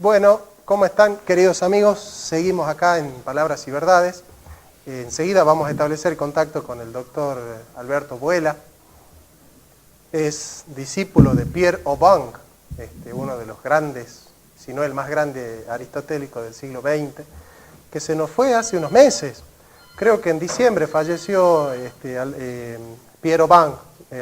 Bueno, ¿cómo están, queridos amigos? Seguimos acá en Palabras y Verdades. Enseguida vamos a establecer contacto con el doctor Alberto Buela. Es discípulo de Pierre Aubin, uno de los grandes, si no el más grande aristotélico del siglo XX, que se nos fue hace unos meses. Creo que en diciembre falleció Pierre Aubin,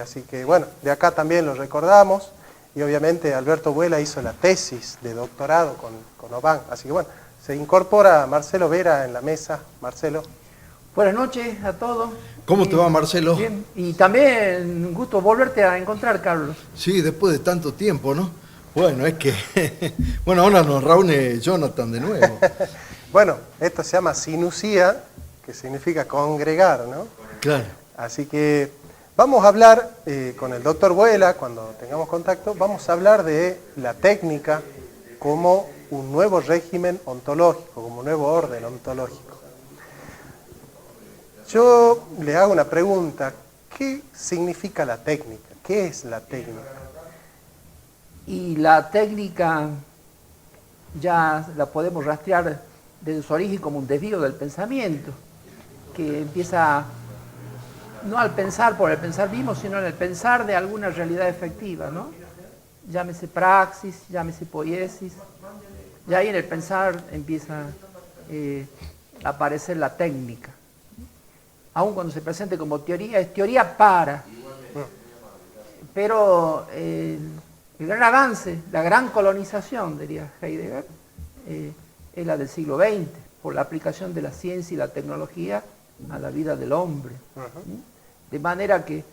así que bueno, de acá también lo recordamos. Y obviamente Alberto Buela hizo la tesis de doctorado con Aubin. Así que bueno, se incorpora Marcelo Vera en la mesa. Marcelo. Buenas noches a todos. ¿Cómo te va, Marcelo? Bien, y también un gusto volverte a encontrar, Carlos. Sí, después de tanto tiempo, ¿no? Bueno, es que... bueno, ahora nos reúne Jonathan de nuevo. Bueno, esto se llama sinusía, que significa congregar, ¿no? Claro. Así que vamos a hablar con el doctor Buela, cuando tengamos contacto, vamos a hablar de la técnica como un nuevo régimen ontológico, como un nuevo orden ontológico. Yo le hago una pregunta, ¿qué significa la técnica? ¿Qué es la técnica? Y la técnica ya la podemos rastrear desde su origen como un desvío del pensamiento, que empieza no al pensar por el pensar mismo, sino en el pensar de alguna realidad efectiva, ¿no? Llámese praxis, llámese poiesis. Ya ahí en el pensar empieza a aparecer la técnica. Aun cuando se presente como teoría, es teoría para. Pero el gran avance, la gran colonización, diría Heidegger, es la del siglo XX, por la aplicación de la ciencia y la tecnología a la vida del hombre. De manera que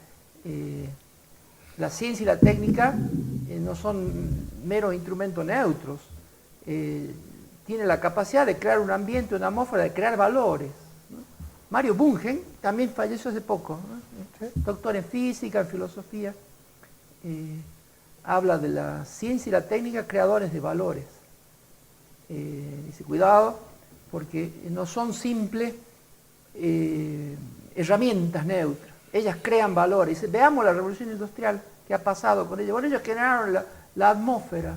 la ciencia y la técnica no son meros instrumentos neutros, tienen la capacidad de crear un ambiente, una atmósfera, de crear valores. Mario Bunge también falleció hace poco, ¿no? Doctor en física, en filosofía, habla de la ciencia y la técnica creadores de valores. Dice, cuidado, porque no son simples herramientas neutras, ellas crean valores. Dice, veamos la revolución industrial que ha pasado con ellos. Bueno, ellos generaron la atmósfera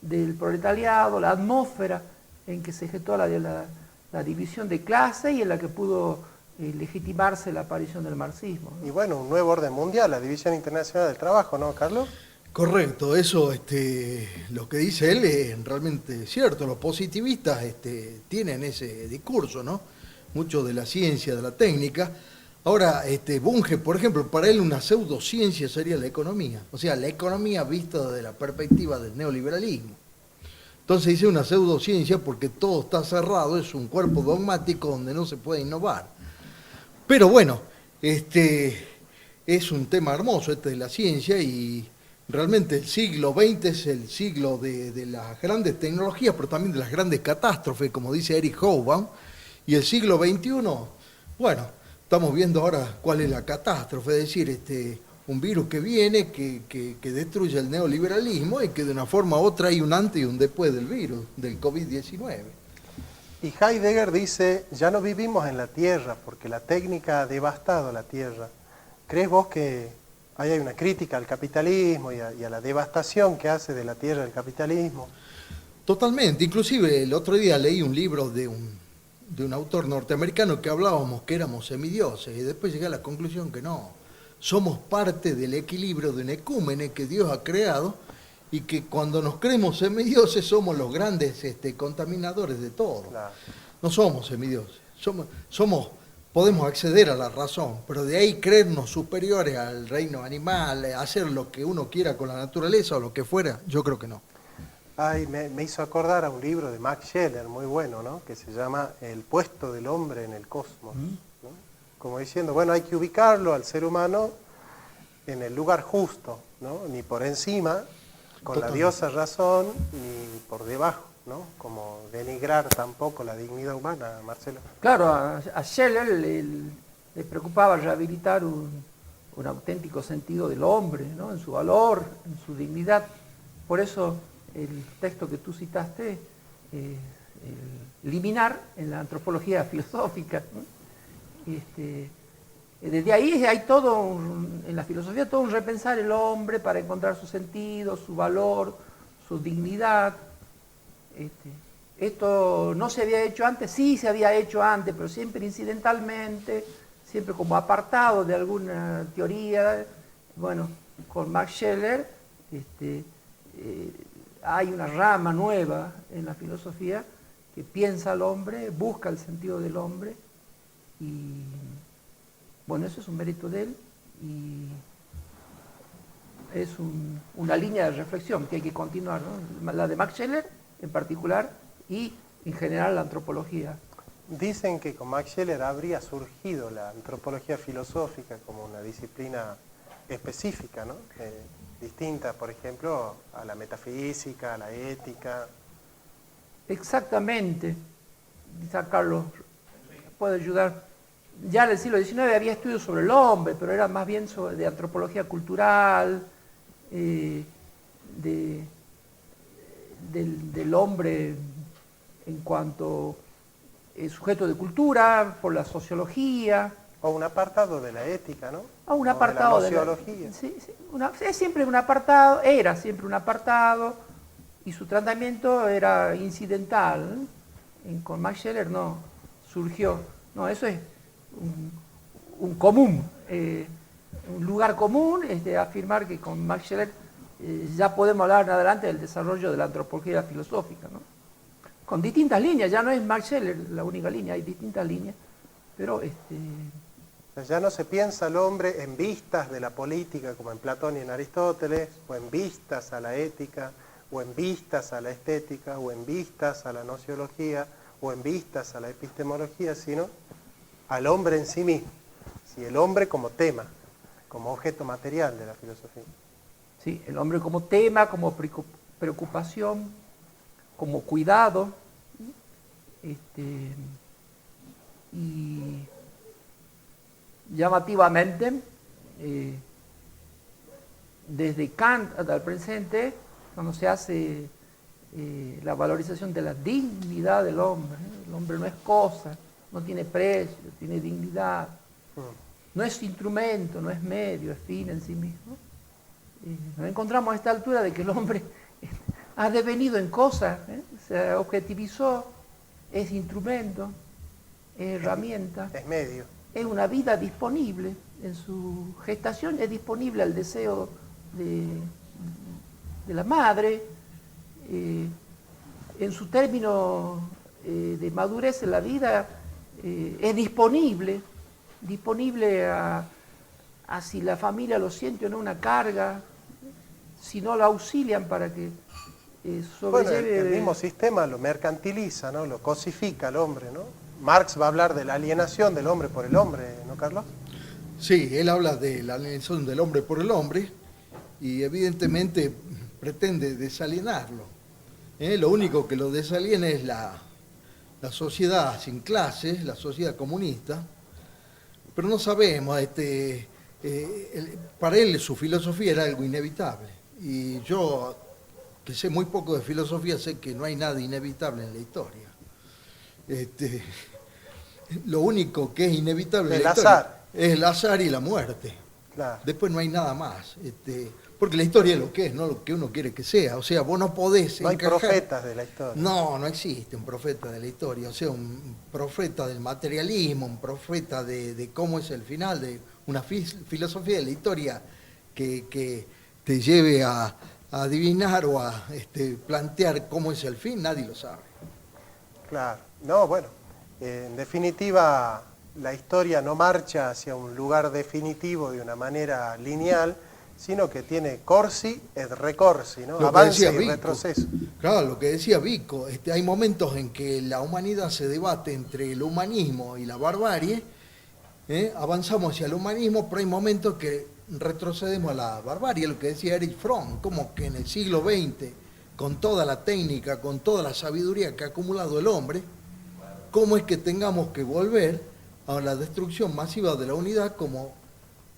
del proletariado, la atmósfera en que se gestó la división de clase y en la que pudo legitimarse la aparición del marxismo, ¿no? Y bueno, un nuevo orden mundial, la División Internacional del Trabajo, ¿no, Carlos? Correcto, eso lo que dice él es realmente cierto. Los positivistas tienen ese discurso, ¿no? Mucho de la ciencia, de la técnica. Ahora, Bunge, por ejemplo, para él una pseudociencia sería la economía. O sea, la economía vista desde la perspectiva del neoliberalismo. Entonces dice una pseudociencia porque todo está cerrado, es un cuerpo dogmático donde no se puede innovar. Pero bueno, es un tema hermoso de la ciencia y realmente el siglo XX es el siglo de las grandes tecnologías, pero también de las grandes catástrofes, como dice Eric Hobsbawm. Y el siglo XXI, bueno, estamos viendo ahora cuál es la catástrofe, es decir, un virus que viene, que destruye el neoliberalismo y que de una forma u otra hay un antes y un después del virus, del COVID-19. Y Heidegger dice, ya no vivimos en la Tierra porque la técnica ha devastado la Tierra. ¿Crees vos que hay una crítica al capitalismo y a la devastación que hace de la Tierra el capitalismo? Totalmente, inclusive el otro día leí un libro de un autor norteamericano que hablábamos que éramos semidioses y después llegué a la conclusión que no. Somos parte del equilibrio de un ecúmene que Dios ha creado y que cuando nos creemos semidioses somos los grandes contaminadores de todo. Claro. No somos semidioses, podemos acceder a la razón, pero de ahí creernos superiores al reino animal, hacer lo que uno quiera con la naturaleza o lo que fuera, yo creo que no. Ay, me hizo acordar a un libro de Max Scheler, muy bueno, ¿no? Que se llama El puesto del hombre en el cosmos, ¿no? Como diciendo, bueno, hay que ubicarlo al ser humano en el lugar justo, ¿no? Ni por encima, con la diosa razón, ni por debajo, ¿no? Como denigrar tampoco la dignidad humana, Marcelo. Claro, a Scheller le preocupaba rehabilitar un auténtico sentido del hombre, ¿no? En su valor, en su dignidad. Por eso el texto que tú citaste, Liminar, en la antropología filosófica, ¿no? Desde ahí hay todo, en la filosofía, todo un repensar el hombre para encontrar su sentido, su valor, su dignidad. Esto no se había hecho antes, sí se había hecho antes, pero siempre incidentalmente, siempre como apartado de alguna teoría. Bueno, con Max Scheler hay una rama nueva en la filosofía que piensa al hombre, busca el sentido del hombre, y bueno, eso es un mérito de él, y es una línea de reflexión que hay que continuar, ¿no? La de Max Scheler en particular y en general la antropología. Dicen que con Max Scheler habría surgido la antropología filosófica como una disciplina específica, ¿no? Distinta, por ejemplo, a la metafísica, a la ética. Exactamente, quizá Carlos puede ayudar. Ya en el siglo XIX había estudios sobre el hombre, pero era más bien de antropología cultural, del hombre en cuanto sujeto de cultura, por la sociología. O un apartado de la ética, ¿no? O un apartado de la sociología. Sí, es siempre un apartado, era siempre un apartado, y su tratamiento era incidental. Con Max Scheler no, surgió. No, eso es un común, un lugar común, afirmar que con Max Scheler ya podemos hablar en adelante del desarrollo de la antropología filosófica, ¿no? Con distintas líneas, ya no es Max Scheler la única línea, hay distintas líneas, pero ya no se piensa al hombre en vistas de la política como en Platón y en Aristóteles, o en vistas a la ética, o en vistas a la estética, o en vistas a la nociología, o en vistas a la epistemología, sino al hombre en sí mismo. Sí, el hombre como tema, como objeto material de la filosofía. Sí, el hombre como tema, como preocupación, como cuidado, y llamativamente, desde Kant hasta el presente, cuando se hace la valorización de la dignidad del hombre, el hombre no es cosa, no tiene precio, tiene dignidad, no es instrumento, no es medio, es fin en sí mismo. Nos encontramos a esta altura de que el hombre ha devenido en cosa, se objetivizó, es instrumento, es herramienta, es medio. Es una vida disponible, en su gestación es disponible al deseo de la madre, en su término de madurez en la vida es disponible a si la familia lo siente o no una carga, si no lo auxilian para que sobrelleve. Bueno, el mismo sistema lo mercantiliza, ¿no? Lo cosifica al hombre, ¿no? Marx va a hablar de la alienación del hombre por el hombre, ¿no, Carlos? Sí, él habla de la alienación del hombre por el hombre y evidentemente pretende desalienarlo. Lo único que lo desaliena es la sociedad sin clases, la sociedad comunista, pero no sabemos, para él su filosofía era algo inevitable. Y yo, que sé muy poco de filosofía, sé que no hay nada inevitable en la historia. Lo único que es inevitable en la historia es el azar y la muerte. Claro. Después no hay nada más. Porque la historia es lo que es, no lo que uno quiere que sea. O sea, vos no podés No hay encajar. profetas de la historia. No existe un profeta de la historia. O sea, un profeta del materialismo, un profeta de cómo es el final, de una filosofía de la historia que te lleve a adivinar o a plantear cómo es el fin, nadie lo sabe. Claro. No, bueno, en definitiva, la historia no marcha hacia un lugar definitivo de una manera lineal, sino que tiene corsi et recorsi, ¿no? Avance y retroceso. Claro, lo que decía Vico, hay momentos en que la humanidad se debate entre el humanismo y la barbarie, avanzamos hacia el humanismo, pero hay momentos que retrocedemos a la barbarie, lo que decía Erich Fromm, como que en el siglo XX, con toda la técnica, con toda la sabiduría que ha acumulado el hombre, cómo es que tengamos que volver a la destrucción masiva de la unidad como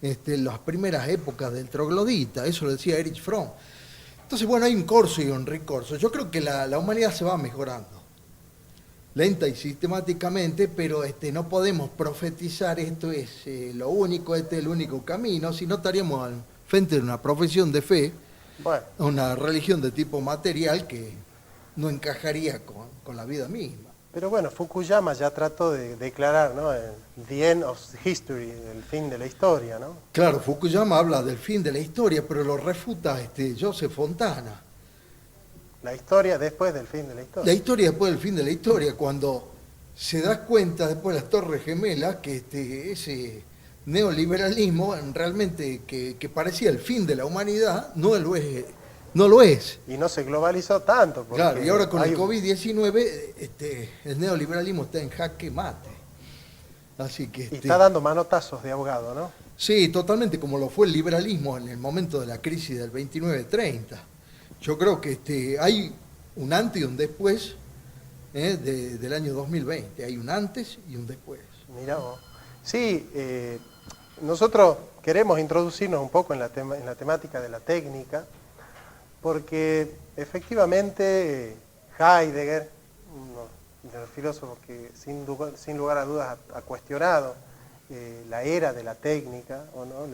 las primeras épocas del troglodita, eso lo decía Erich Fromm. Entonces, bueno, hay un corso y un recorso. Yo creo que la humanidad se va mejorando, lenta y sistemáticamente, pero no podemos profetizar esto es lo único, este es el único camino, si no estaríamos al frente de una profesión de fe, bueno, una religión de tipo material que no encajaría con la vida misma. Pero bueno, Fukuyama ya trató de declarar, ¿no? The end of history, el fin de la historia, ¿no? Claro, Fukuyama habla del fin de la historia, pero lo refuta Joseph Fontana. La historia después del fin de la historia. La historia después del fin de la historia, cuando se da cuenta después de las Torres Gemelas que ese neoliberalismo realmente que parecía el fin de la humanidad no lo es. No lo es. Y no se globalizó tanto. Claro, y ahora con el COVID-19 el neoliberalismo está en jaque mate. Así que, y está dando manotazos de ahogado, ¿no? Sí, totalmente, como lo fue el liberalismo en el momento de la crisis del 29-30. Yo creo que hay un antes y un después del año 2020. Hay un antes y un después. Mirá vos. Sí, nosotros queremos introducirnos un poco en la temática de la técnica, porque efectivamente Heidegger, uno de los filósofos que sin lugar a dudas ha cuestionado la era de la técnica, o no,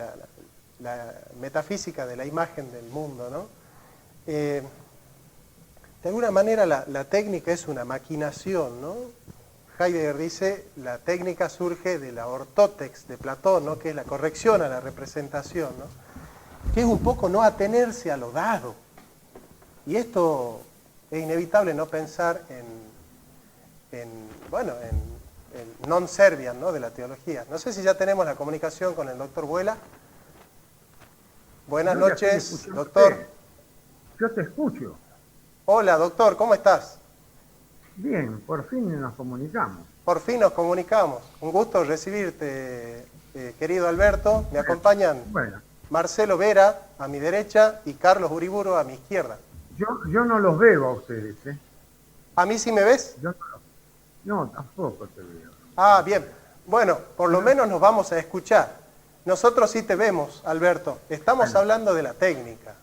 la metafísica de la imagen del mundo, ¿no? De alguna manera la técnica es una maquinación, ¿no? Heidegger dice, la técnica surge de la ortótex de Platón, ¿no? Que es la corrección a la representación, ¿no? Que es un poco no atenerse a lo dado. Y esto es inevitable no pensar en non-serviam, ¿no? De la teología. No sé si ya tenemos la comunicación con el doctor Vuela. Buenas noches, doctor. Yo te escucho. Hola, doctor, ¿cómo estás? Bien, por fin nos comunicamos. Por fin nos comunicamos. Un gusto recibirte, querido Alberto. Me acompañan Marcelo Vera a mi derecha y Carlos Uriburu a mi izquierda. Yo no los veo a ustedes, ¿eh? ¿A mí sí me ves? No, tampoco te veo. Ah, bien. Bueno, por lo menos nos vamos a escuchar. Nosotros sí te vemos, Alberto. Estamos hablando de la técnica.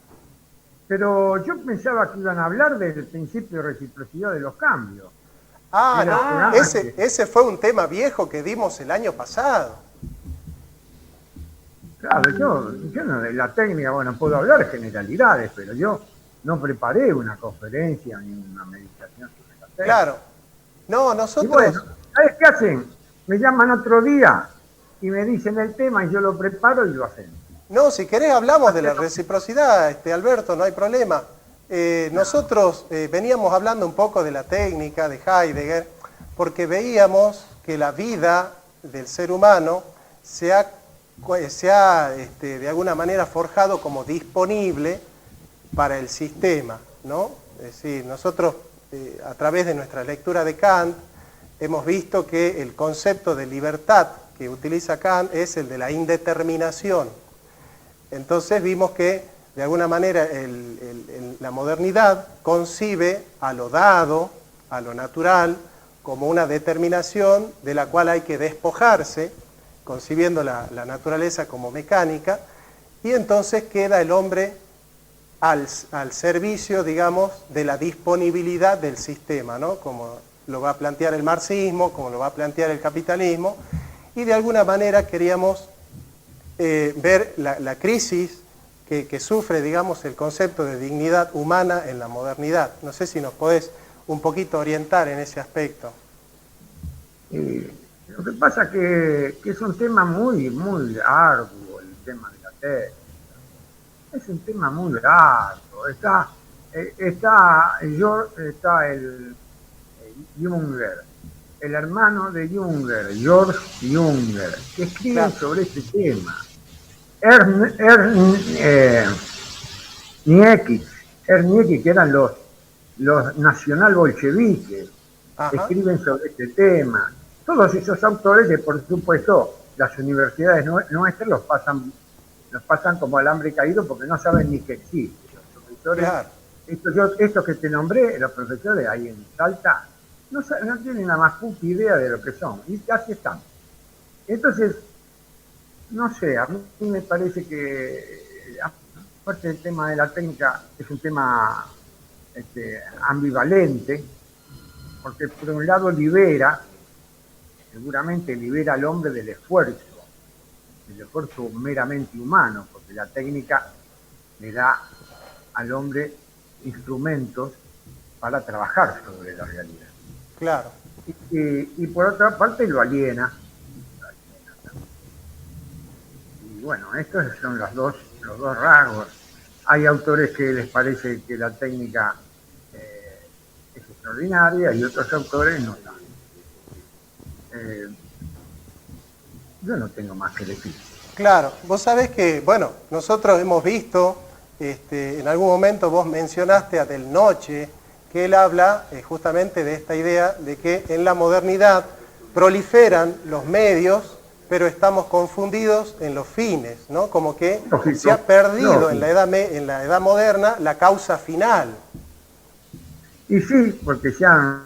Pero yo pensaba que iban a hablar del principio de reciprocidad de los cambios. Ah, no, ese fue un tema viejo que dimos el año pasado. Claro, yo no de la técnica, bueno, puedo hablar de generalidades, pero yo no preparé una conferencia ni una meditación sobre la técnica. Claro. No, nosotros... Y bueno, ¿sabes qué hacen? Me llaman otro día y me dicen el tema y yo lo preparo y lo hacen. No, si querés hablamos de la reciprocidad, Alberto, no hay problema. Nosotros veníamos hablando un poco de la técnica de Heidegger, porque veíamos que la vida del ser humano se ha de alguna manera forjado como disponible para el sistema, ¿no? Es decir, nosotros a través de nuestra lectura de Kant hemos visto que el concepto de libertad que utiliza Kant es el de la indeterminación. Entonces vimos que de alguna manera la modernidad concibe a lo dado, a lo natural, como una determinación de la cual hay que despojarse, concibiendo la naturaleza como mecánica, y entonces queda el hombre al servicio, digamos, de la disponibilidad del sistema, ¿no? Como lo va a plantear el marxismo, como lo va a plantear el capitalismo, y de alguna manera queríamos ver la crisis que sufre, digamos, el concepto de dignidad humana en la modernidad. No sé si nos podés un poquito orientar en ese aspecto. Lo que pasa es que es un tema muy, muy arduo, el tema de la técnica. Es un tema muy arduo. Está el Junger, el hermano de Junger, George Junger, que escriben sobre este tema. Nietzsche, que eran los nacional-bolcheviques, escriben sobre este tema. Todos esos autores que, por supuesto, las universidades nuestras los pasan como alambre caído porque no saben ni que existe. Los profesores, estos que te nombré, los profesores ahí en Salta, no tienen la más puta idea de lo que son, y así están. Entonces, no sé, a mí me parece que, aparte del tema de la técnica, es un tema ambivalente, porque por un lado seguramente libera al hombre del esfuerzo meramente humano, porque la técnica le da al hombre instrumentos para trabajar sobre la realidad. Claro. Y por otra parte lo aliena. Y bueno, estos son los dos rasgos. Hay autores que les parece que la técnica es extraordinaria y otros autores no tanto. Yo no tengo más que decir. Claro, vos sabés que, bueno, nosotros hemos visto, en algún momento vos mencionaste a Del Noche, que él habla justamente de esta idea de que en la modernidad proliferan los medios, pero estamos confundidos en los fines, ¿no? Como que Lógico, se ha perdido lógico. en la edad moderna la causa final. Y sí, porque ya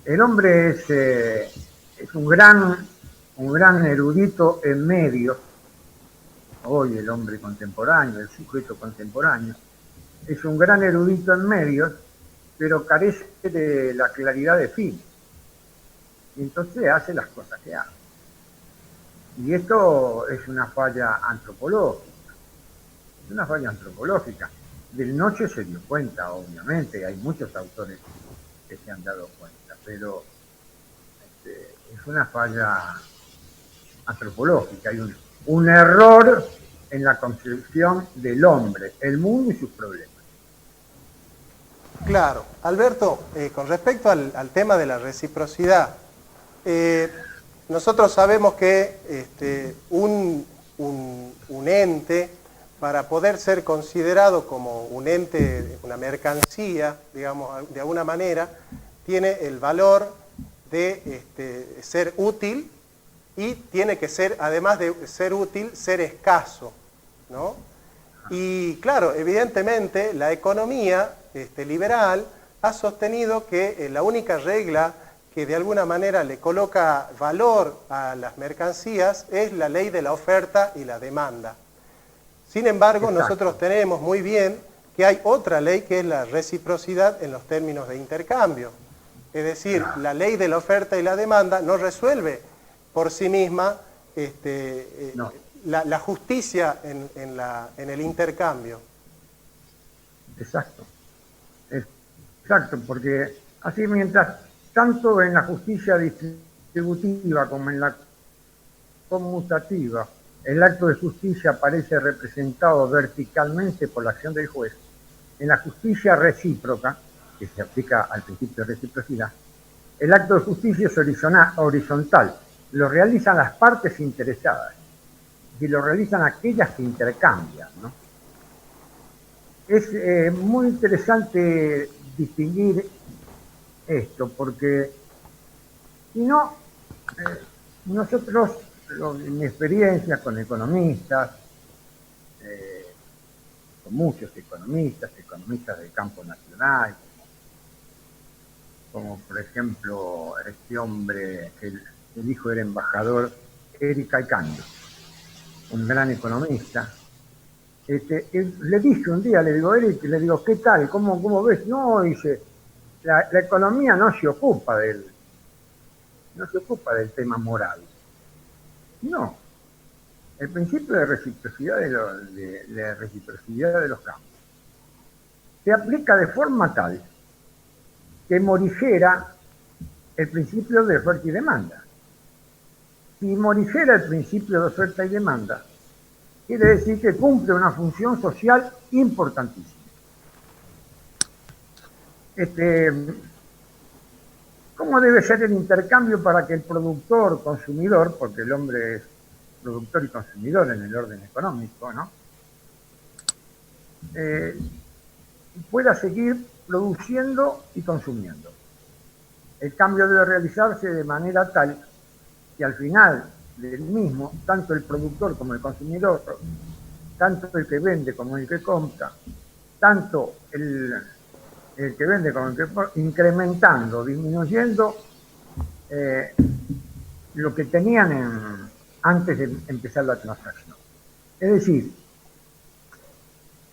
el hombre es un gran erudito en medios. Hoy el hombre contemporáneo, el sujeto contemporáneo, es un gran erudito en medios, pero carece de la claridad de fin. Y entonces hace las cosas que hace. Y esto es una falla antropológica. Es una falla antropológica. Del Noche se dio cuenta, obviamente, hay muchos autores que se han dado cuenta, pero es una falla antropológica. Hay un error en la concepción del hombre, el mundo y sus problemas. Claro. Alberto, con respecto al tema de la reciprocidad, nosotros sabemos que un ente, para poder ser considerado como un ente, una mercancía, digamos, de alguna manera, tiene el valor de ser útil y tiene que ser, además de ser útil, ser escaso, ¿no? Y claro, evidentemente la economía liberal ha sostenido que la única regla que de alguna manera le coloca valor a las mercancías es la ley de la oferta y la demanda. Sin embargo, Exacto. nosotros tenemos muy bien que hay otra ley que es la reciprocidad en los términos de intercambio. Es decir, la ley de la oferta y la demanda no resuelve por sí misma No. la justicia en el intercambio. Exacto. Exacto, porque así mientras tanto en la justicia distributiva como en la conmutativa, el acto de justicia aparece representado verticalmente por la acción del juez. En la justicia recíproca, que se aplica al principio de reciprocidad, el acto de justicia es horizontal, lo realizan las partes interesadas y lo realizan aquellas que intercambian, ¿no? Es muy interesante distinguir esto, porque si no, nosotros, en mi experiencia con economistas, con muchos economistas del campo nacional, como por ejemplo este hombre, el hijo del embajador, Eric Caicando, un gran economista. Le dije un día, le digo, Eric, ¿qué tal? ¿Cómo ves? No, dice, la economía no se ocupa del tema moral. No. El principio de reciprocidad de reciprocidad de los cambios se aplica de forma tal que morigera el principio de oferta y demanda. Si morigera el principio de oferta y demanda, quiere decir que cumple una función social importantísima. ¿Cómo debe ser el intercambio para que el productor, consumidor, porque el hombre es productor y consumidor en el orden económico, ¿no? Pueda seguir produciendo y consumiendo? El cambio debe realizarse de manera tal que al final del mismo, tanto el productor como el consumidor, tanto el que vende como el que compra, tanto el que vende como el que compra, incrementando, disminuyendo lo que tenían antes de empezar la transacción. Es decir,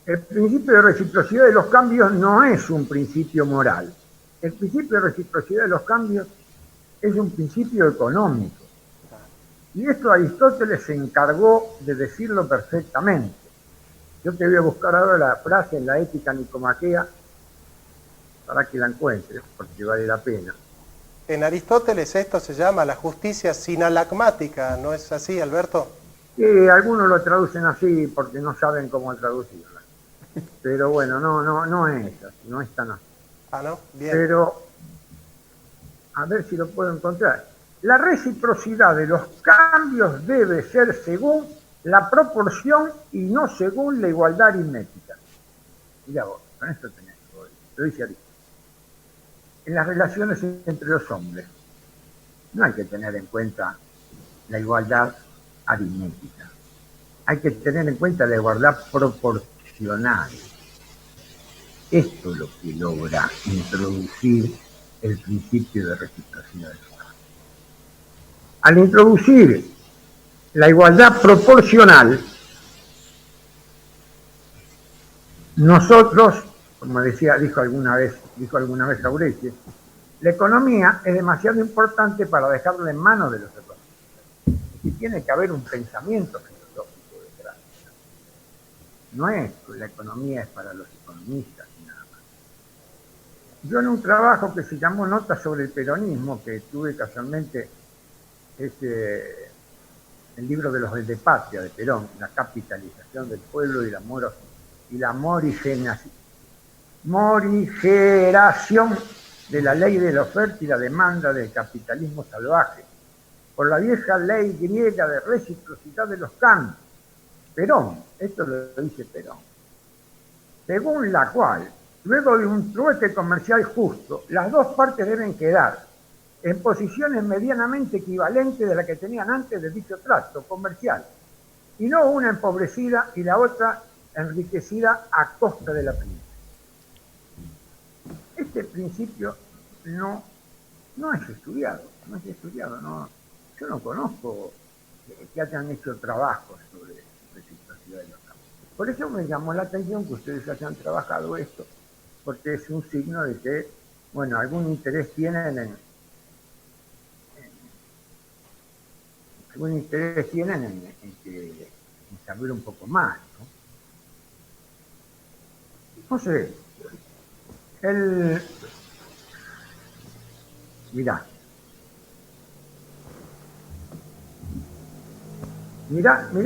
el principio de reciprocidad de los cambios no es un principio moral. El principio de reciprocidad de los cambios es un principio económico. Y esto Aristóteles se encargó de decirlo perfectamente. Yo te voy a buscar ahora la frase en la Ética Nicomaquea, para que la encuentre, porque vale la pena. En Aristóteles esto se llama la justicia sinalagmática, ¿no es así, Alberto? Algunos lo traducen así porque no saben cómo traducirla. Pero bueno, no es así, no es tan así. Ah, ¿no? Bien. Pero, a ver si lo puedo encontrar. La reciprocidad de los cambios debe ser según la proporción y no según la igualdad aritmética. Mirá vos, con esto tenés todo. Lo dice Aristóteles. En las relaciones entre los hombres no hay que tener en cuenta la igualdad aritmética. Hay que tener en cuenta la igualdad proporcional. Esto es lo que logra introducir el principio de reciprocidad de los cambios. Al introducir la igualdad proporcional, nosotros, como dijo alguna vez Jauretche, la economía es demasiado importante para dejarla en manos de los economistas. Y tiene que haber un pensamiento filosófico detrás. No es que la economía es para los economistas y nada más. Yo en un trabajo que se llamó Notas sobre el peronismo, que tuve casualmente el libro de los de Patria de Perón, la capitalización del pueblo y la morigeración de la ley de la oferta y la demanda del capitalismo salvaje, por la vieja ley griega de reciprocidad de los cambios. Perón, esto lo dice Perón, según la cual, luego de un trueque comercial justo, las dos partes deben quedar en posiciones medianamente equivalentes de las que tenían antes de dicho trato comercial, y no una empobrecida y la otra enriquecida a costa de la primera. Este principio no es estudiado, yo no conozco que hayan hecho trabajos sobre reciprocidad de los cambios. Por eso me llamó la atención que ustedes hayan trabajado esto, porque es un signo de que, bueno, algún interés tienen en saber un poco más, ¿no? No sé, mirá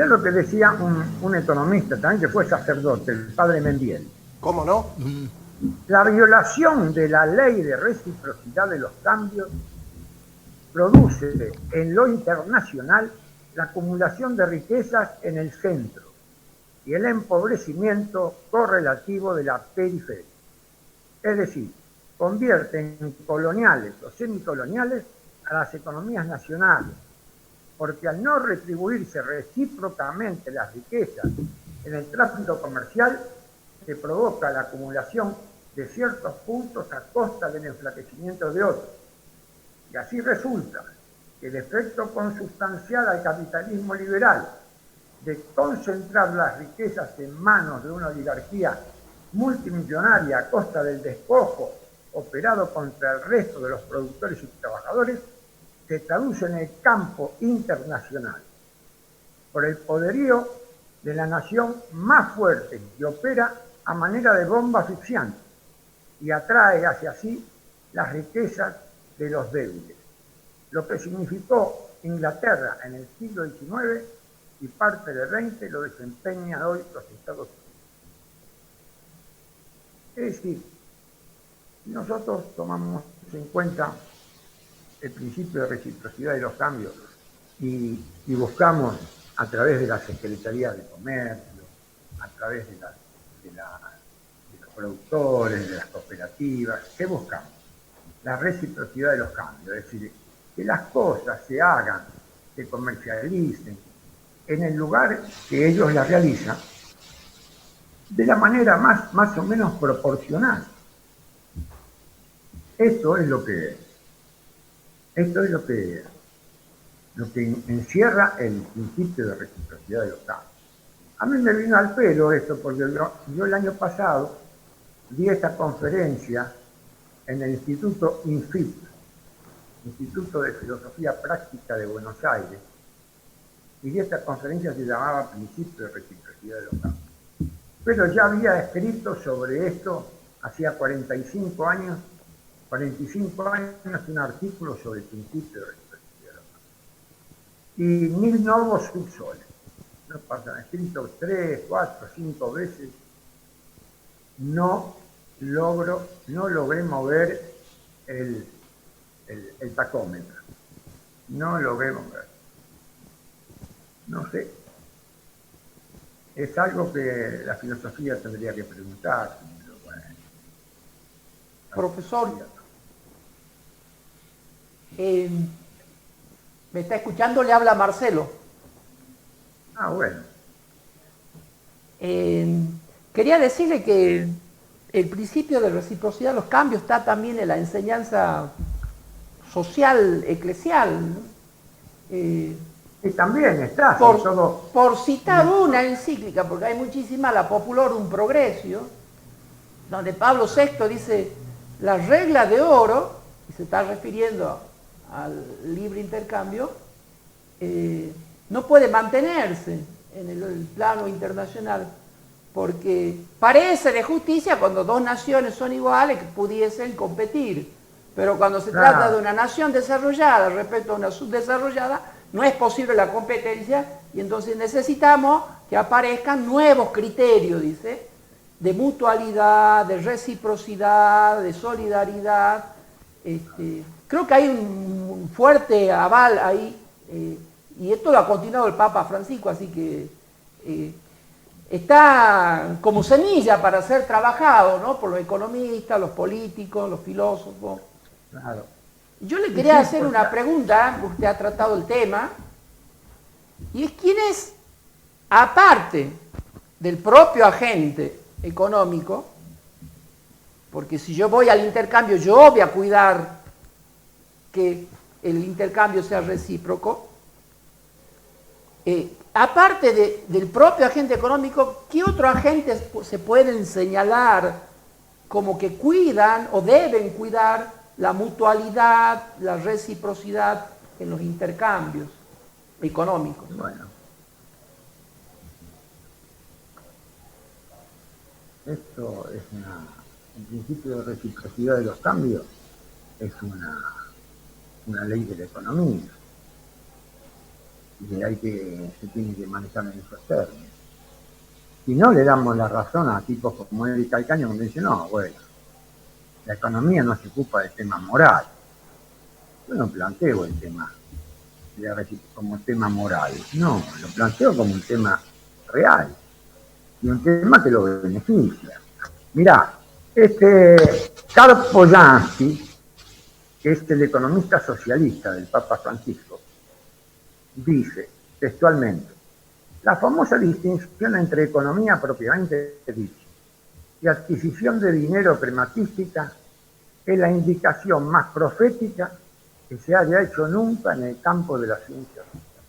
lo que decía un economista también que fue sacerdote, el padre Mendiel. ¿Cómo no? La violación de la ley de reciprocidad de los cambios produce en lo internacional la acumulación de riquezas en el centro y el empobrecimiento correlativo de la periferia. Es decir, convierte en coloniales o semicoloniales a las economías nacionales, porque al no retribuirse recíprocamente las riquezas en el tráfico comercial, se provoca la acumulación de ciertos puntos a costa del enflaquecimiento de otros. Y así resulta que el efecto consustancial al capitalismo liberal de concentrar las riquezas en manos de una oligarquía multimillonaria a costa del despojo operado contra el resto de los productores y trabajadores se traduce en el campo internacional por el poderío de la nación más fuerte que opera a manera de bomba asfixiante y atrae hacia sí las riquezas de los débiles. Lo que significó Inglaterra en el siglo XIX y parte del XX lo desempeña hoy los Estados Unidos. Es decir, si nosotros tomamos en cuenta el principio de reciprocidad de los cambios y buscamos a través de las secretarías de comercio, a través de los productores, de las cooperativas, ¿qué buscamos? La reciprocidad de los cambios, es decir, que las cosas se hagan, se comercialicen en el lugar que ellos las realizan de la manera más o menos proporcional. Esto es lo que encierra el principio de reciprocidad de los cambios. A mí me vino al pelo esto porque yo el año pasado di esta conferencia en el Instituto INFIP, Instituto de Filosofía Práctica de Buenos Aires, y esta conferencia se llamaba Principio de Reciprocidad de los Cambios. Pero ya había escrito sobre esto hacía 45 años un artículo sobre el principio de reciprocidad. Y mil novos subsoles. No pasa, escrito 3, 4, 5 veces. No logré mover el tacómetro. No logré mover. No sé. Es algo que la filosofía tendría que preguntar. Pero bueno, profesor, ¿me está escuchando? Le habla Marcelo. Ah, bueno. Quería decirle que el principio de reciprocidad de los cambios está también en la enseñanza social, eclesial, ¿no? Y también está por citar una encíclica, porque hay muchísimas, la Populorum Progressio, donde Pablo VI dice la regla de oro, y se está refiriendo al libre intercambio, no puede mantenerse en el plano internacional, porque parece de justicia cuando dos naciones son iguales que pudiesen competir, pero cuando se trata de una nación desarrollada respecto a una subdesarrollada, no es posible la competencia y entonces necesitamos que aparezcan nuevos criterios, dice, de mutualidad, de reciprocidad, de solidaridad. Creo que hay un fuerte aval ahí, y esto lo ha continuado el Papa Francisco, así que está como semilla para ser trabajado, ¿no?, por los economistas, los políticos, los filósofos. Claro. Yo le quería hacer una pregunta, usted ha tratado el tema, y es quién es, aparte del propio agente económico, porque si yo voy al intercambio, yo voy a cuidar que el intercambio sea recíproco, aparte del propio agente económico, ¿qué otros agentes se pueden señalar como que cuidan o deben cuidar la mutualidad, la reciprocidad en los intercambios económicos? Bueno, esto es el principio de reciprocidad de los cambios es una ley de la economía y hay que se tiene que manejar en esos términos. Si no le damos la razón a tipos como Eric Calcaño, donde dice, no, bueno, la economía no se ocupa del tema moral. Yo no planteo el tema como tema moral, no, lo planteo como un tema real y un tema que lo beneficia. Mirá, Karl Polanski, que es el economista socialista del Papa Francisco, dice textualmente, la famosa distinción entre economía propiamente dicha y adquisición de dinero prematística es la indicación más profética que se haya hecho nunca en el campo de la ciencia social.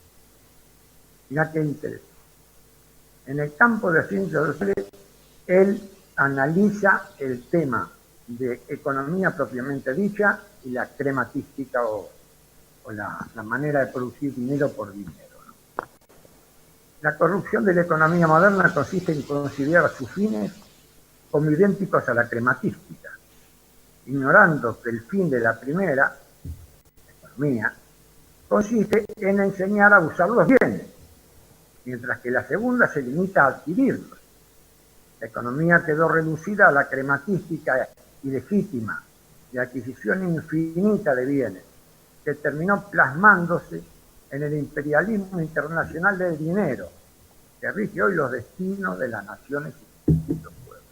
Mirá qué interesante. En el campo de las ciencias sociales, él analiza el tema de economía propiamente dicha y la crematística o la manera de producir dinero por dinero, ¿no? La corrupción de la economía moderna consiste en considerar sus fines como idénticos a la crematística, ignorando que el fin de la primera, la economía, consiste en enseñar a usar los bienes, mientras que la segunda se limita a adquirirlos. La economía quedó reducida a la crematística ilegítima de adquisición infinita de bienes, que terminó plasmándose en el imperialismo internacional del dinero, que rige hoy los destinos de las naciones y los pueblos.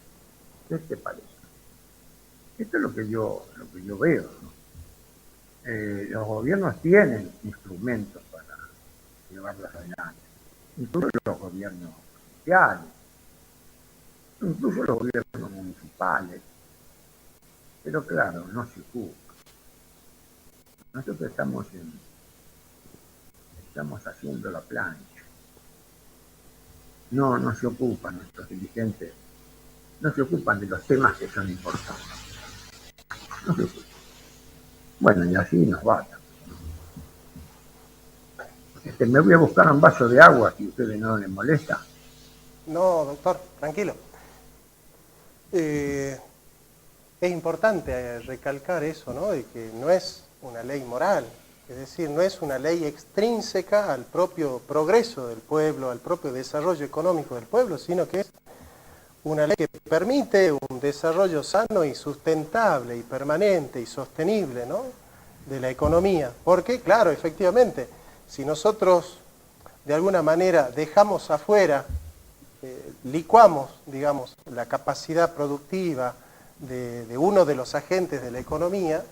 ¿Qué te parece? Esto es lo que yo veo, ¿no? Los gobiernos tienen instrumentos para llevarlas adelante, incluso los gobiernos sociales, incluso los gobiernos municipales, pero claro, no se ocupa. Nosotros estamos haciendo la plancha. No se ocupan nuestros dirigentes, no se ocupan de los temas que son importantes. No se ocupan. Bueno, y así nos va. Me voy a buscar un vaso de agua si a ustedes no les molesta. No, doctor, tranquilo. es importante recalcar eso, ¿no? De que no es una ley moral, es decir, no es una ley extrínseca al propio progreso del pueblo, al propio desarrollo económico del pueblo, sino que es una ley que permite un desarrollo sano y sustentable y permanente y sostenible, ¿no?, de la economía. Porque, claro, efectivamente, si nosotros de alguna manera dejamos afuera, licuamos, digamos, la capacidad productiva de uno de los agentes de la economía,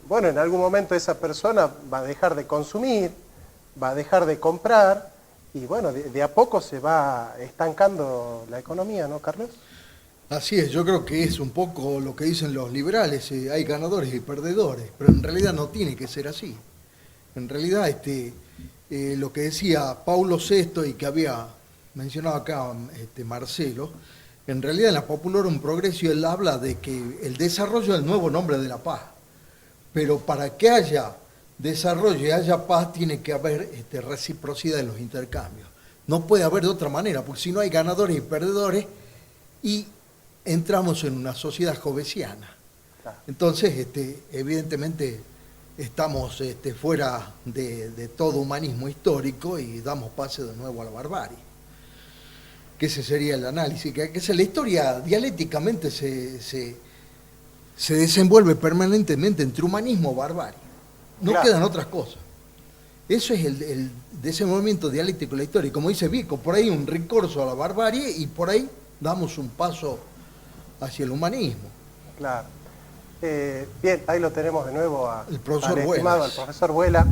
bueno, en algún momento esa persona va a dejar de consumir, va a dejar de comprar, y bueno, de a poco se va estancando la economía, ¿no, Carlos? Así es, yo creo que es un poco lo que dicen los liberales, hay ganadores y perdedores, pero en realidad no tiene que ser así. En realidad, lo que decía Paulo VI y que había mencionado acá Marcelo, en realidad en la Populorum Progressio él habla de que el desarrollo es el nuevo nombre de la paz, pero para que haya desarrollo y haya paz tiene que haber reciprocidad en los intercambios. No puede haber de otra manera, porque si no hay ganadores y perdedores y entramos en una sociedad jovesiana. Entonces, evidentemente, estamos fuera de todo humanismo histórico y damos pase de nuevo a la barbarie. Que ese sería el análisis, que la historia dialécticamente se desenvuelve permanentemente entre humanismo y barbarie. No quedan otras cosas. Eso es el desenvolvimiento dialéctico de la historia. Y como dice Vico, por ahí un recurso a la barbarie y por ahí damos un paso hacia el humanismo. Claro. Bien, ahí lo tenemos de nuevo al profesor Vuela.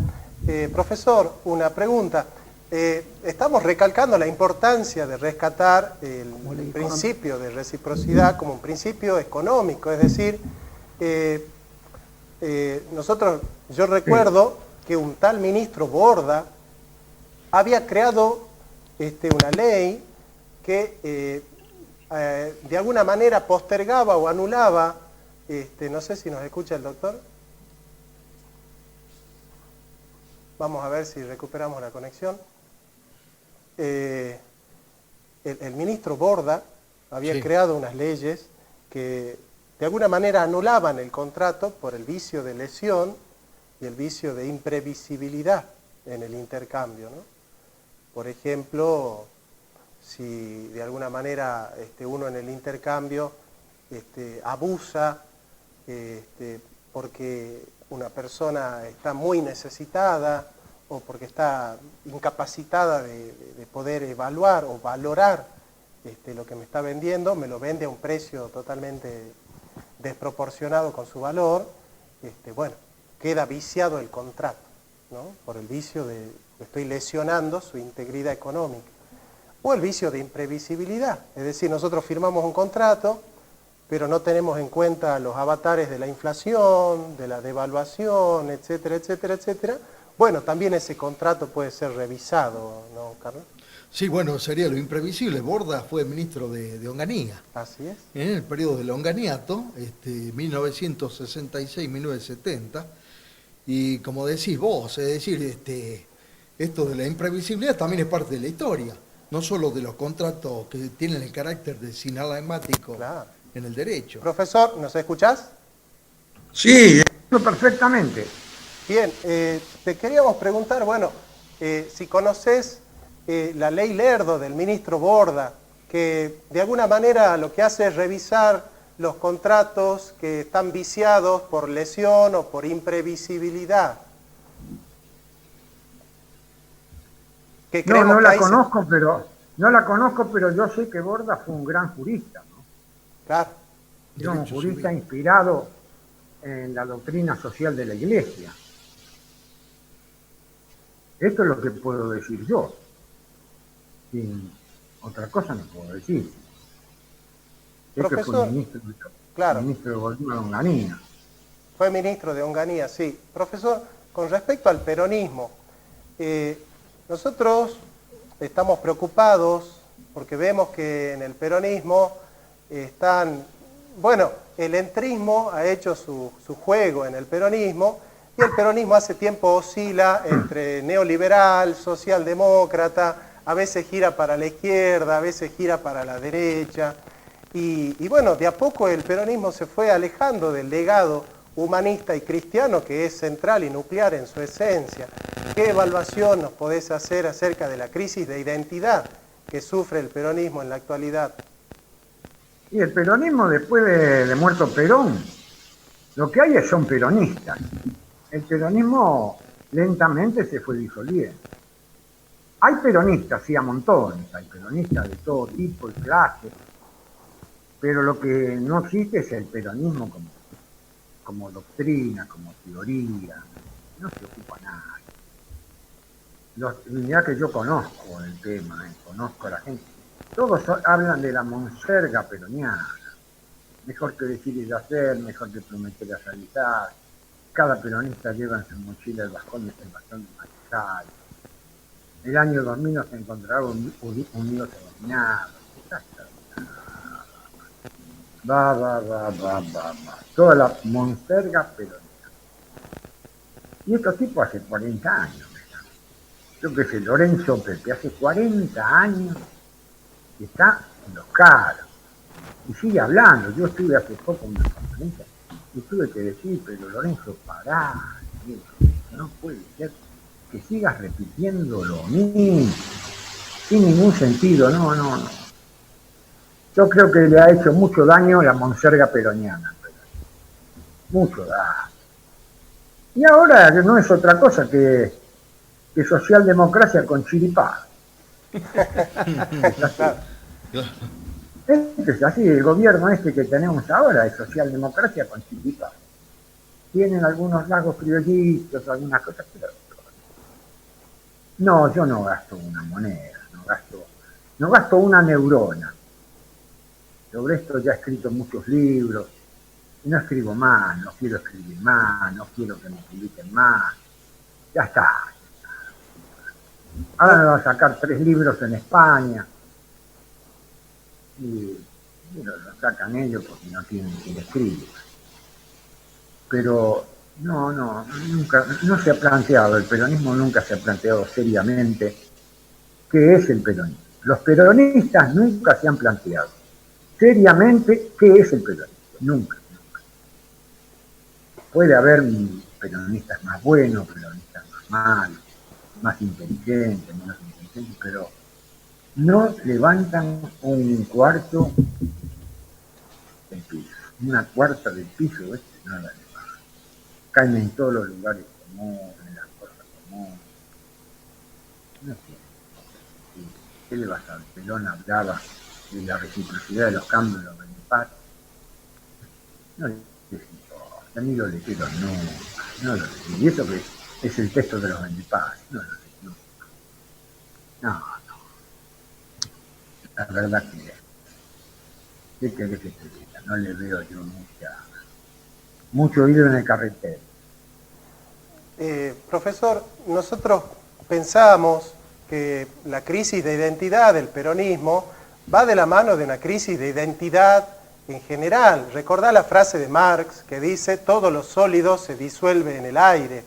Profesor, una pregunta. Estamos recalcando la importancia de rescatar el principio de reciprocidad como un principio económico, es decir, yo recuerdo que un tal ministro Borda había creado una ley que de alguna manera postergaba o anulaba, no sé si nos escucha el doctor. Vamos a ver si recuperamos la conexión. El ministro Borda había creado unas leyes que de alguna manera anulaban el contrato por el vicio de lesión y el vicio de imprevisibilidad en el intercambio, ¿no? Por ejemplo, si de alguna manera uno en el intercambio abusa porque una persona está muy necesitada o porque está incapacitada de poder evaluar o valorar lo que me está vendiendo, me lo vende a un precio totalmente desproporcionado con su valor, bueno, queda viciado el contrato, ¿no?, por el vicio de que estoy lesionando su integridad económica. O el vicio de imprevisibilidad, es decir, nosotros firmamos un contrato, pero no tenemos en cuenta los avatares de la inflación, de la devaluación, etcétera, etcétera, etcétera. Bueno, también ese contrato puede ser revisado, ¿no, Carlos? Sí, bueno, sería lo imprevisible. Borda fue ministro de Onganía. Así es. En el periodo del Onganiato, 1966-1970, y como decís vos, es decir, esto de la imprevisibilidad también es parte de la historia, no solo de los contratos que tienen el carácter de sinalamático en el derecho. Profesor, ¿nos escuchás? Sí, perfectamente. Bien, te queríamos preguntar, bueno, si conoces la ley Lerdo del ministro Borda, que de alguna manera lo que hace es revisar los contratos que están viciados por lesión o por imprevisibilidad. No la conozco, pero yo sé que Borda fue un gran jurista, ¿no? Claro. Era un jurista inspirado en la doctrina social de la Iglesia. Esto es lo que puedo decir yo. Sin otra cosa no puedo decir. Profesor, fue ministro de Gobierno de Onganía. Fue ministro de Onganía, sí. Profesor, con respecto al peronismo, nosotros estamos preocupados porque vemos que en el peronismo el entrismo ha hecho su juego en el peronismo, y el peronismo hace tiempo oscila entre neoliberal, socialdemócrata, a veces gira para la izquierda, a veces gira para la derecha. Y bueno, de a poco el peronismo se fue alejando del legado humanista y cristiano que es central y nuclear en su esencia. ¿Qué evaluación nos podés hacer acerca de la crisis de identidad que sufre el peronismo en la actualidad? Y el peronismo, después de muerto Perón, lo que hay son peronistas. El peronismo lentamente se fue disolviendo. Hay peronistas, sí, a montones, hay peronistas de todo tipo y clase, pero lo que no existe es el peronismo como doctrina, como teoría, no se ocupa nadie. Ya que yo conozco el tema, conozco a la gente, todos hablan de la monserga peroniana, mejor que decir y hacer, mejor que prometer y realizar. Cada peronista lleva en su mochila el bastón de mariscal. El año 2000 nos encontraron unidos en nada. Va. Toda la monserga peronista. Y estos tipos hace 40 años. Yo que sé, Lorenzo Pepe, hace 40 años que está en los caros. Y sigue hablando. Yo estuve hace poco en una conferencia y tuve que decir, pero Lorenzo, pará. No puede ser que sigas repitiendo lo mismo. Sin ningún sentido, no. Yo creo que le ha hecho mucho daño la monserga peroniana. Mucho daño. Y ahora no es otra cosa que socialdemocracia con chiripá. Es así, el gobierno este que tenemos ahora es socialdemocracia con chiripá. Tienen algunos rasgos criollitos, algunas cosas, pero no, yo no gasto una moneda, no gasto una neurona. Sobre esto ya he escrito muchos libros, y no escribo más, no quiero escribir más, no quiero que me publiquen más. Ya está. Ahora me van a sacar 3 libros en España, y bueno, lo sacan ellos porque no tienen quien escribir. Pero nunca, no se ha planteado, el peronismo nunca se ha planteado seriamente qué es el peronismo. Los peronistas nunca se han planteado seriamente qué es el peronismo, nunca. Puede haber peronistas más buenos, peronistas más malos, más inteligentes, menos inteligentes, pero no levantan un cuarto del piso, una cuarta del piso, no la levantan. Caen en todos los lugares comunes, en las cosas comunes. No sé. ¿Qué le vas a ver? Perón hablaba de la reciprocidad de los cambios de los beneficios. No les importa, ni lo leyeron nunca. No lo leyeron. Y eso que es el texto de los beneficios. No lo leyeron nunca. No. La verdad que, ¿qué querés que te diga? No le veo yo mucho hilo en el carretero. Profesor, nosotros pensábamos que la crisis de identidad del peronismo va de la mano de una crisis de identidad en general. Recordá la frase de Marx que dice: todo lo sólido se disuelve en el aire.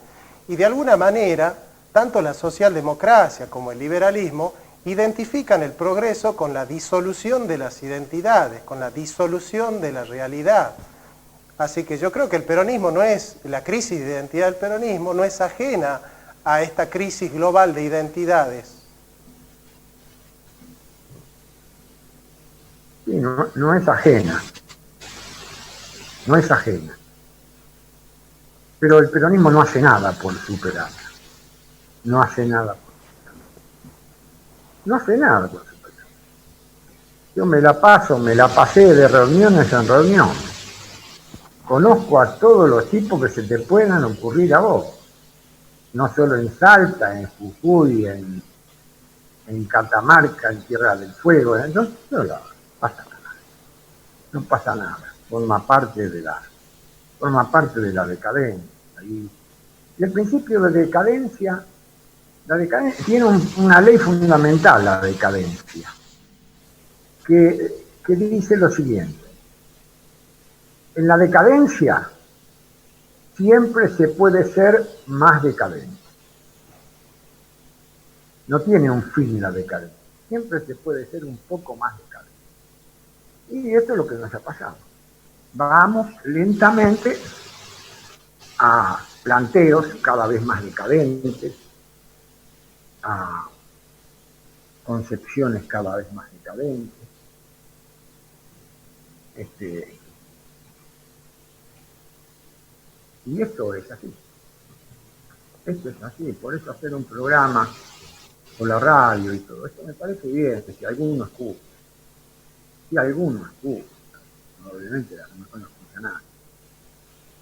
Y de alguna manera, tanto la socialdemocracia como el liberalismo identifican el progreso con la disolución de las identidades, con la disolución de la realidad. Así que yo creo que el peronismo no es, la crisis de identidad del peronismo no es ajena a esta crisis global de identidades. Sí, no es ajena. No es ajena. Pero el peronismo no hace nada por superarla. No hace nada por superarla. Yo me la pasé de reuniones en reuniones. Conozco a todos los tipos que se te puedan ocurrir a vos. No solo en Salta, en Jujuy, en Catamarca, en Tierra del Fuego. Entonces, no pasa nada. No pasa nada. Forma parte de la decadencia. Y el principio de decadencia, tiene una ley fundamental, la decadencia, que dice lo siguiente: en la decadencia siempre se puede ser más decadente. No tiene un fin la decadencia, siempre se puede ser un poco más decadente. Y esto es lo que nos ha pasado. Vamos lentamente a planteos cada vez más decadentes, a concepciones cada vez más decadentes. Y esto es así. Esto es así. Por eso hacer un programa por la radio y todo esto me parece bien, que si alguno escucha. Si alguno escucha. Probablemente a lo mejor no escucha nada.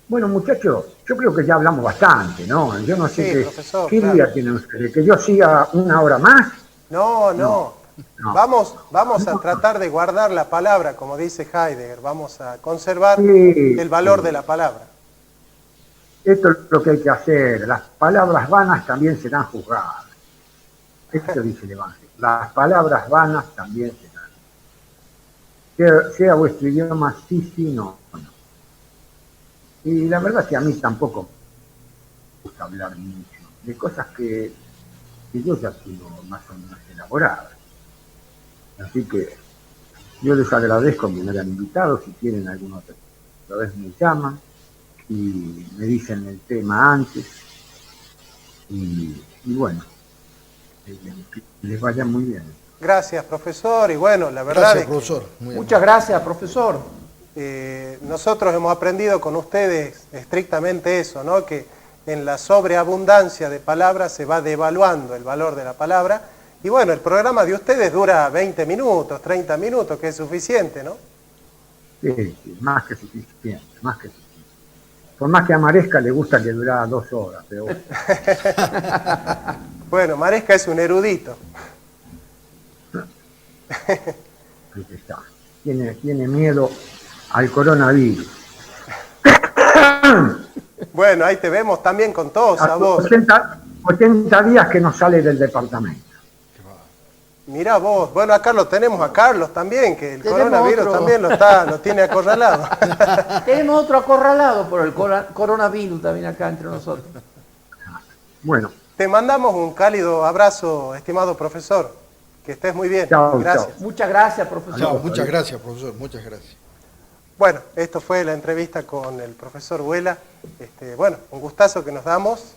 Bueno, muchachos, yo creo que ya hablamos bastante, ¿no? Yo no sé qué idea tienen ustedes. ¿Que yo siga una hora más? No. Vamos a tratar de guardar la palabra, como dice Heidegger. Vamos a conservar el valor de la palabra. Esto es lo que hay que hacer. Las palabras vanas también serán juzgadas. Esto dice el Evangelio. Las palabras vanas también serán. Sea vuestro idioma sí, no. Y la verdad es que a mí tampoco me gusta hablar mucho de cosas que yo ya tengo más o menos elaboradas. Así que yo les agradezco que me hayan invitado. Si quieren alguna otra vez me llaman y me dicen el tema antes. Y bueno, que les vaya muy bien. Gracias, profesor. Y bueno, la verdad gracias, profesor. Muchas gracias, profesor. Nosotros hemos aprendido con ustedes estrictamente eso, ¿no? Que en la sobreabundancia de palabras se va devaluando el valor de la palabra. Y bueno, el programa de ustedes dura 20 minutos, 30 minutos, que es suficiente, ¿no? Sí, más que suficiente, Por más que a Maresca le gusta que durara 2 horas, pero... Bueno, Maresca es un erudito. Ahí está. Tiene miedo al coronavirus. Bueno, ahí te vemos también con tos a vos. 80 días que no sale del departamento. Mirá vos, bueno, acá lo tenemos a Carlos también, que el coronavirus también lo tiene acorralado. Tenemos otro acorralado por el coronavirus también acá entre nosotros. Bueno. Te mandamos un cálido abrazo, estimado profesor. Que estés muy bien. Chao, gracias. Chao. Muchas gracias, profesor. Chao, muchas gracias, profesor, muchas gracias. Bueno, esto fue la entrevista con el profesor Vuela. Bueno, un gustazo que nos damos.